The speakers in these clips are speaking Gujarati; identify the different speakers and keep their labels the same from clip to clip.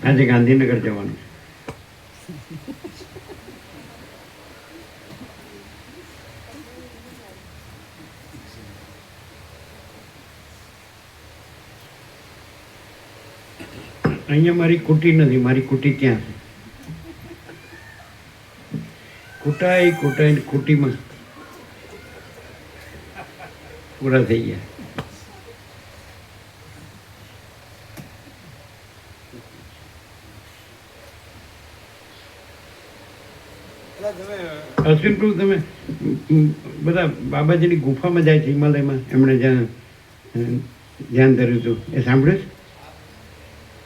Speaker 1: આજે ગાંધીનગર જવાનું છે. અહીંયા મારી કુટી નથી, મારી કુટી ત્યાં છે. કુટાઈ કુટાઈ કુટીમાં પૂરા થઈ ગયા. અશ્વિન પ્રભુ, તમે બધા બાબાજીની ગુફામાં જાય છે હિમાલયમાં, એમણે જ્યાં ધ્યાન ધર્યું હતું એ સાંભળ્યું છે?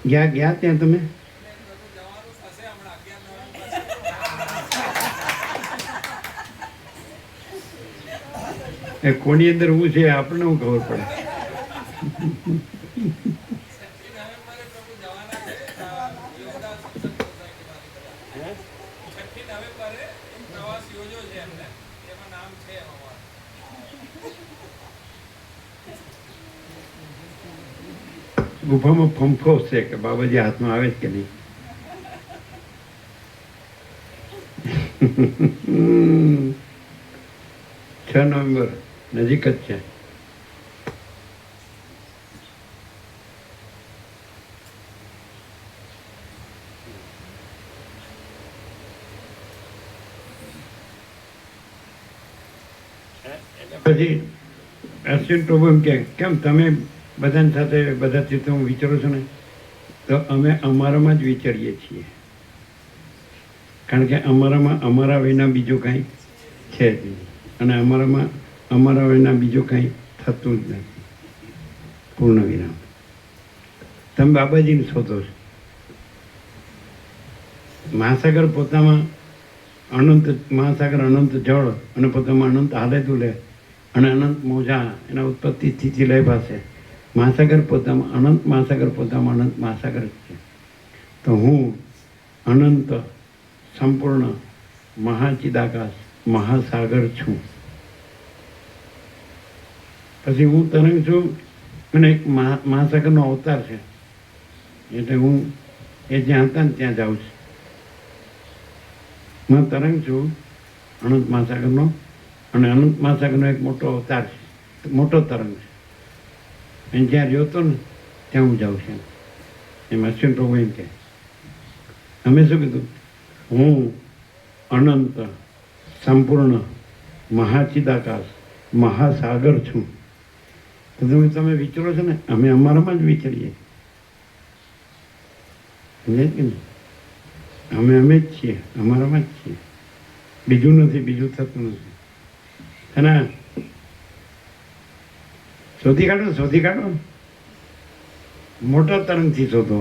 Speaker 1: ગયા ત્યાં તમે? એ કોની અંદર હું છે આપણને હું ખબર પડે. ગુફામાં ફંફો છે કે બાબાજી હાથમાં આવે છે કે નહીં. 6 નવેમ્બર નજીક જ છે. પછી અશ્વિન પ્રભુ એમ કે કેમ તમે બધાની સાથે બધા તીર્થોમાં વિચારો છો ને? તો અમે અમારામાં જ વિચારીએ છીએ, કારણ કે અમારામાં અમારા વિના બીજું કાંઈ છે જ નહીં, અને અમારામાં અમારા વિના બીજું કાંઈ થતું જ નથી. પૂર્ણ વિરામ. તમે બાબાજીને શોધો છો. મહાસાગર પોતામાં અનંત, મહાસાગર અનંત જળ અને પોતામાં અનંત હાલે તુલે અને અનંત મોજા, એના ઉત્પત્તિ સ્થિતિ લય પાસે મહાસાગર પોતામાં અનંત, મહાસાગર પોતામાં અનંત મહાસાગર જ છે. તો હું અનંત સંપૂર્ણ મહાચિદાકાશ મહાસાગર છું. પછી હું તરંગ છું અને એક મહાસાગરનો અવતાર છે, એટલે હું એ જ્યાં હતા ને ત્યાં જાઉં છું. હું તરંગ છું અનંત મહાસાગરનો, અને અનંત મહાસાગરનો એક મોટો અવતાર છે, મોટો તરંગ છે. અને જ્યાં રહ્યો હતો ને ત્યાં હું જાઉં છું. એમ અશ્વિન પ્રભુ એમ કહે. અમે શું કીધું? હું અનંત સંપૂર્ણ મહાચિદાકાશ મહાસાગર છું. તો તમે વિચારો છો ને, અમે અમારામાં જ વિચારીએ. સમજે કે નહીં? અમે જ છીએ, અમારામાં જ છીએ, બીજું નથી, બીજું થતું નથી. અને શોધી કાઢો, શોધી કાઢો, મોટા તરંગથી શોધો.